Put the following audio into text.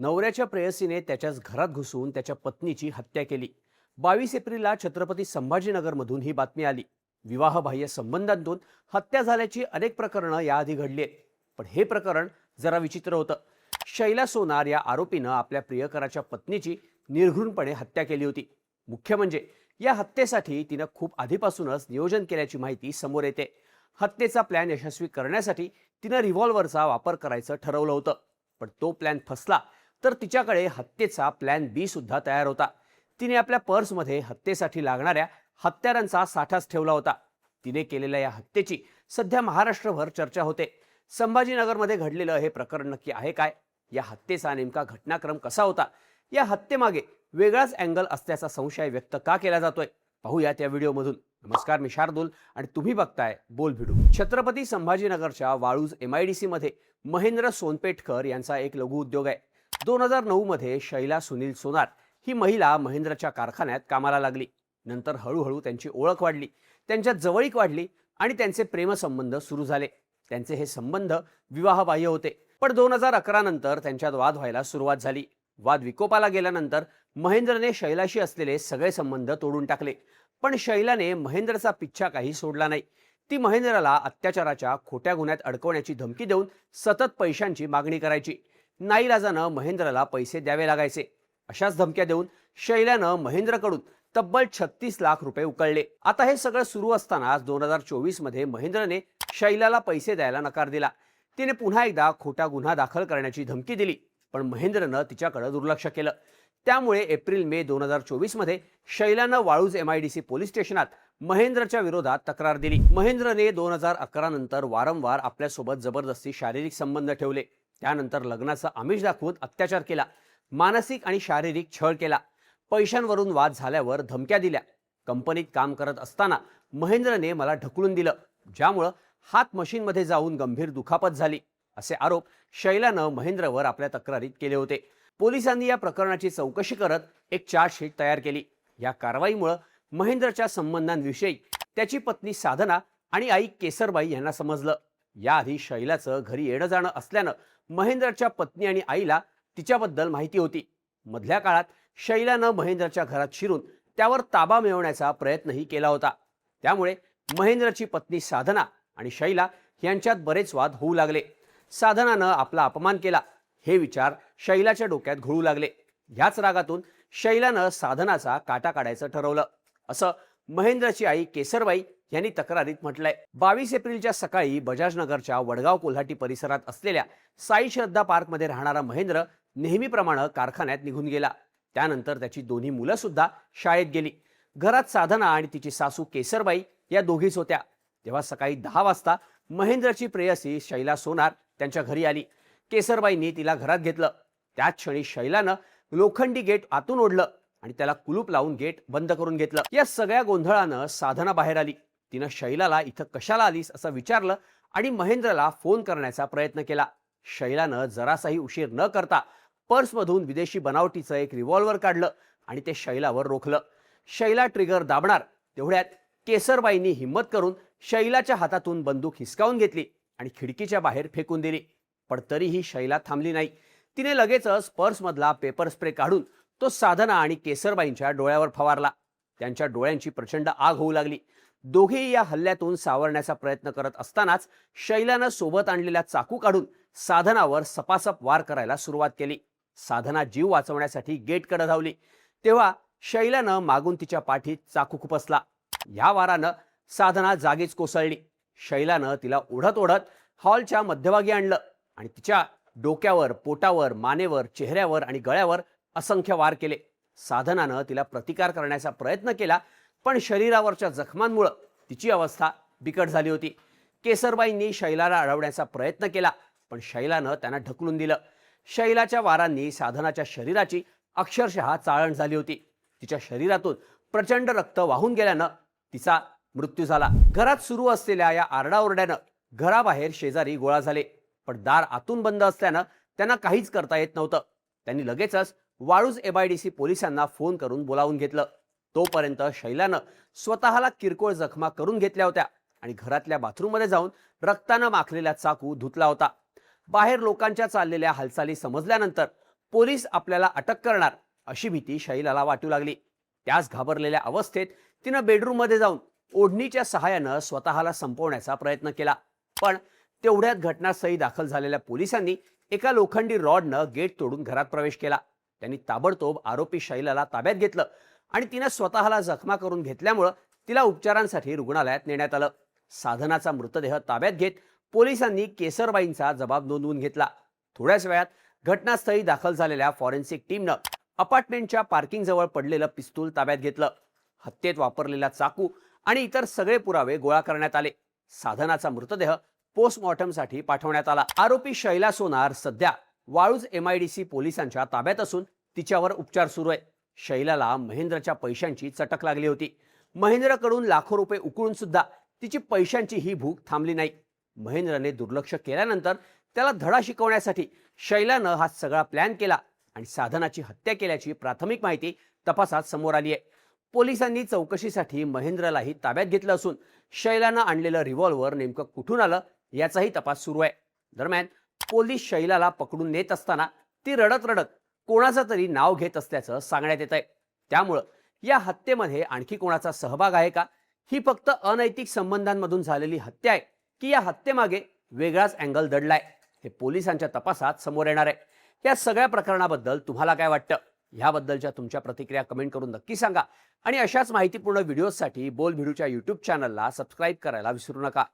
नवऱ्याच्या प्रेयसीने त्याच्याच घरात घुसून त्याच्या पत्नीची हत्या केली. 22 एप्रिलला छत्रपती संभाजीनगरमधून ही बातमी आली. विवाहबाह्य संबंधांतून हत्या झाल्याची अनेक प्रकरणं याआधी घडली आहेत. पण हे प्रकरण जरा विचित्र होतं. शैला सोनार या आरोपीनं आपल्या प्रियकराच्या पत्नीची निर्घृणपणे हत्या केली होती. मुख्य म्हणजे या हत्येसाठी तिनं खूप आधीपासूनच नियोजन केल्याची माहिती समोर येते. हत्येचा प्लॅन यशस्वी करण्यासाठी तिनं रिव्हॉल्व्हरचा वापर करायचं ठरवलं होतं. पण तो प्लॅन फसला तर तिच्याकडे हत्येचा प्लॅन बी सुद्धा तयार होता. तिने आपल्या पर्समध्ये हत्येसाठी लागणाऱ्या हत्यारांचा साठाच ठेवला होता. तिने केलेल्या या हत्येची सध्या महाराष्ट्रभर चर्चा होते. संभाजीनगरमध्ये घडलेलं हे प्रकरण नक्की आहे काय? या हत्येचा नेमका घटनाक्रम कसा होता? या हत्येमागे वेगळाच अँगल असल्याचा संशय व्यक्त का केला जातोय? पाहूया त्या व्हिडिओमधून. नमस्कार, मी शार्दूल आणि तुम्ही बघताय बोल भिडू. छत्रपती संभाजीनगरच्या वाळूज MIDC मध्ये महेंद्र सोनपेठकर यांचा एक लघु उद्योग आहे. 2009 मध्ये शैला सुनील सोनार ही महिला महेंद्रच्या कारखान्यात कामाला लागली. नंतर हळूहळू त्यांची ओळख वाढली, त्यांच्यात जवळीक वाढली आणि त्यांचे प्रेमसंबंध सुरू झाले. त्यांचे हे संबंध विवाहबाह्य होते. पण 2011 नंतर त्यांच्यात वाद व्हायला सुरुवात झाली. वाद विकोपाला गेल्यानंतर महेंद्रने शैलाशी असलेले सगळे संबंध तोडून टाकले. पण शैलाने महेंद्रचा पिच्छा काही सोडला नाही. ती महेंद्रला अत्याचाराच्या खोट्या गुन्ह्यात अडकवण्याची धमकी देऊन सतत पैशांची मागणी करायची. नाईलाजानं महेंद्रला पैसे द्यावे लागायचे. अशाच धमक्या देऊन शैलानं महेंद्रकडून तब्बल 36 लाख रुपये उकळले. आता हे सगळं सुरू असतानाच 2024 मध्ये महेंद्रने शैलाला पैसे द्यायला नकार दिला. तिने पुन्हा एकदा खोटा गुन्हा दाखल करण्याची धमकी दिली. पण महेंद्रनं तिच्याकडे दुर्लक्ष केलं. त्यामुळे एप्रिल-मे 2024 मध्ये शैलानं वाळूज MIDC पोलीस स्टेशनात महेंद्रच्या विरोधात तक्रार दिली. महेंद्रने 2011 नंतर वारंवार आपल्यासोबत जबरदस्ती शारीरिक संबंध ठेवले. त्यानंतर लग्नाचं आमिष दाखवून अत्याचार केला, मानसिक आणि शारीरिक छळ केला, पैशांवरून वाद झाल्यावर धमक्या दिल्या. कंपनीत काम करत असताना महेंद्रने मला ढकलून दिलं, ज्यामुळं हात मशीनमध्ये जाऊन गंभीर दुखापत झाली, असे आरोप शैलानं महेंद्रवर आपल्या तक्रारीत केले होते. पोलिसांनी या प्रकरणाची चौकशी करत एक चार्जशीट तयार केली. या कारवाईमुळे महेंद्रच्या संबंधांविषयी त्याची पत्नी साधना आणि आई केसरबाई यांना समजलं. याआधी शैलाचं घरी येणं जाणं असल्यानं महेंद्रच्या पत्नी आणि आईला तिच्याबद्दल माहिती होती. मधल्या काळात शैलानं महेंद्रच्या घरात शिरून त्यावर ताबा मिळवण्याचा प्रयत्नही केला होता. त्यामुळे महेंद्रची पत्नी साधना आणि शैला यांच्यात बरेच वाद होऊ लागले. साधनानं आपला अपमान केला हे विचार शैलाच्या डोक्यात घोळू लागले. ह्याच रागातून शैलानं साधनाचा काटा काढायचं ठरवलं, असं महेंद्रची आई केसरबाई यांनी तक्रारीत म्हटलंय. 22 एप्रिलच्या सकाळी बजाजनगरच्या वडगाव कोल्हाटी परिसरात असलेल्या साई श्रद्धा पार्कमध्ये राहणारा महेंद्र नेहमीप्रमाणे कारखान्यात निघून गेला. त्यानंतर त्याची दोन्ही मुलं सुद्धा शाळेत गेली. घरात साधना आणि तिची सासू केसरबाई या दोघीच होत्या. तेव्हा सकाळी 10 वाजता महेंद्रची प्रेयसी शैला सोनार त्यांच्या घरी आली. केसरबाईंनी तिला घरात घेतलं. त्याच क्षणी शैलानं लोखंडी गेट आतून ओढलं आणि त्याला कुलूप लावून गेट बंद करून घेतलं. या सगळ्या गोंधळानं साधना बाहेर आली. तिनं शैलाला इथं कशाला आलीस असं विचारलं आणि महेंद्रला फोन करण्याचा प्रयत्न केला. शैलानं जरासाही उशीर न करता पर्समधून विदेशी बनावटीचं एक रिव्हॉल्व्हर काढलं आणि ते शैलावर रोखलं. शैला ट्रिगर दाबणार तेवढ्यात केसरबाईंनी हिम्मत करून शैलाच्या हातातून बंदूक हिसकावून घेतली आणि खिडकीच्या बाहेर फेकून दिली. पण तरीही शैला थांबली नाही. तिने लगेचच पर्समधला पेपर स्प्रे काढून तो साधना आणि केसरबाईंच्या डोळ्यावर फवारला. त्यांच्या डोळ्यांची प्रचंड आग होऊ लागली. दोघेही या हल्ल्यातून सावरण्याचा प्रयत्न करत असतानाच शैलानं सोबत आणलेला चाकू काढून साधनावर सपासप वार करायला सुरुवात केली. साधना जीव वाचवण्यासाठी गेटकडे धावली. तेव्हा शैलानं मागून तिच्या पाठीत चाकू खुपसला. या वारानं साधना जागीच कोसळली. शैलानं तिला ओढत ओढत हॉलच्या मध्यभागी आणलं आणि तिच्या डोक्यावर, पोटावर, मानेवर, चेहऱ्यावर आणि गळ्यावर असंख्य वार केले. साधनानं तिला प्रतिकार करण्याचा प्रयत्न केला, पण शरीरावरच्या जखमांमुळे तिची अवस्था बिकट झाली होती. केसरबाईंनी शैलाला अडवण्याचा प्रयत्न केला, पण शैलानं त्यांना ढकलून दिलं. शैलाच्या वारांनी साधनाच्या शरीराची अक्षरशः चाळण झाली होती. तिच्या शरीरातून प्रचंड रक्त वाहून गेल्यानं तिचा मृत्यू झाला. घरात सुरू असलेल्या या आरडाओरड्यानं घराबाहेर शेजारी गोळा झाले. पण दार आतून बंद असल्यानं त्यांना काहीच करता येत नव्हतं. त्यांनी लगेचच वाळूज MIDC पोलिसांना फोन करून बोलावून घेतलं. तोपर्यंत शैलानं स्वतःला किरकोळ जखमा करून घेतल्या होत्या आणि घरातल्या बाथरूममध्ये जाऊन रक्तानं माखलेला चाकू धुतला होता. बाहेर लोकांच्या चाललेल्या हालचाली समजल्यानंतर पोलीस आपल्याला अटक करणार अशी भीती शैलाला वाटू लागली. त्याच घाबरलेल्या अवस्थेत तिनं बेडरूममध्ये जाऊन ओढणीच्या सहाय्यानं स्वतःला संपवण्याचा प्रयत्न केला. पण तेवढ्यात घटनास्थळी दाखल झालेल्या पोलिसांनी एका लोखंडी रॉडनं गेट तोडून घरात प्रवेश केला. त्यांनी ताबडतोब आरोपी शैलाला ताब्यात घेतलं आणि तिनं स्वतःला जखमा करून घेतल्यामुळं तिला उपचारांसाठी रुग्णालयात नेण्यात आलं. साधनाचा मृतदेह ताब्यात घेत पोलिसांनी केसरबाईंचा जबाब नोंदवून घेतला. थोड्याच वेळात घटनास्थळी दाखल झालेल्या फॉरेन्सिक टीमनं अपार्टमेंटच्या पार्किंग जवळ पडलेलं पिस्तूल ताब्यात घेतलं. हत्येत वापरलेला चाकू आणि इतर सगळे पुरावे गोळा करण्यात आले. साधनाचा मृतदेह पोस्टमॉर्टमसाठी पाठवण्यात आला. आरोपी शैला सोनार सध्या वाळूज MIDC पोलिसांच्या ताब्यात असून तिच्यावर उपचार सुरू आहे. शैलाला महेंद्रच्या पैशांची चटक लागली होती. महेंद्रकडून लाखो रुपये उकळून सुद्धा तिची पैशांची ही भूक थांबली नाही. महेंद्रने दुर्लक्ष केल्यानंतर त्याला धडा शिकवण्यासाठी शैलानं हा सगळा प्लॅन केला आणि साधनाची हत्या केल्याची प्राथमिक माहिती तपासात समोर आली आहे. पोलिसांनी चौकशीसाठी महेंद्रलाही ताब्यात घेतलं असून शैलानं आणलेलं रिव्हॉल्वर नेमकं कुठून आलं याचाही तपास सुरू आहे. दरम्यान पोलीस शैलाला पकडून नेत असताना ती रडत रडत कोणाचं तरी नाव घेत असल्याचं सांगण्यात येत आहे. त्यामुळं या हत्येमध्ये आणखी कोणाचा सहभाग आहे का, ही फक्त अनैतिक संबंधांमधून झालेली हत्या आहे की या हत्येमागे वेगळाच अँगल दडलाय, हे पोलिसांच्या तपासात समोर येणार आहे. या सगळ्या प्रकरणाबद्दल तुम्हाला काय वाटतं, ह्याबद्दलच्या तुमच्या प्रतिक्रिया कमेंट करून नक्की सांगा आणि अशाच माहितीपूर्ण व्हिडिओसाठी बोल भिडूच्या YouTube चॅनलला सबस्क्राईब करायला विसरू नका.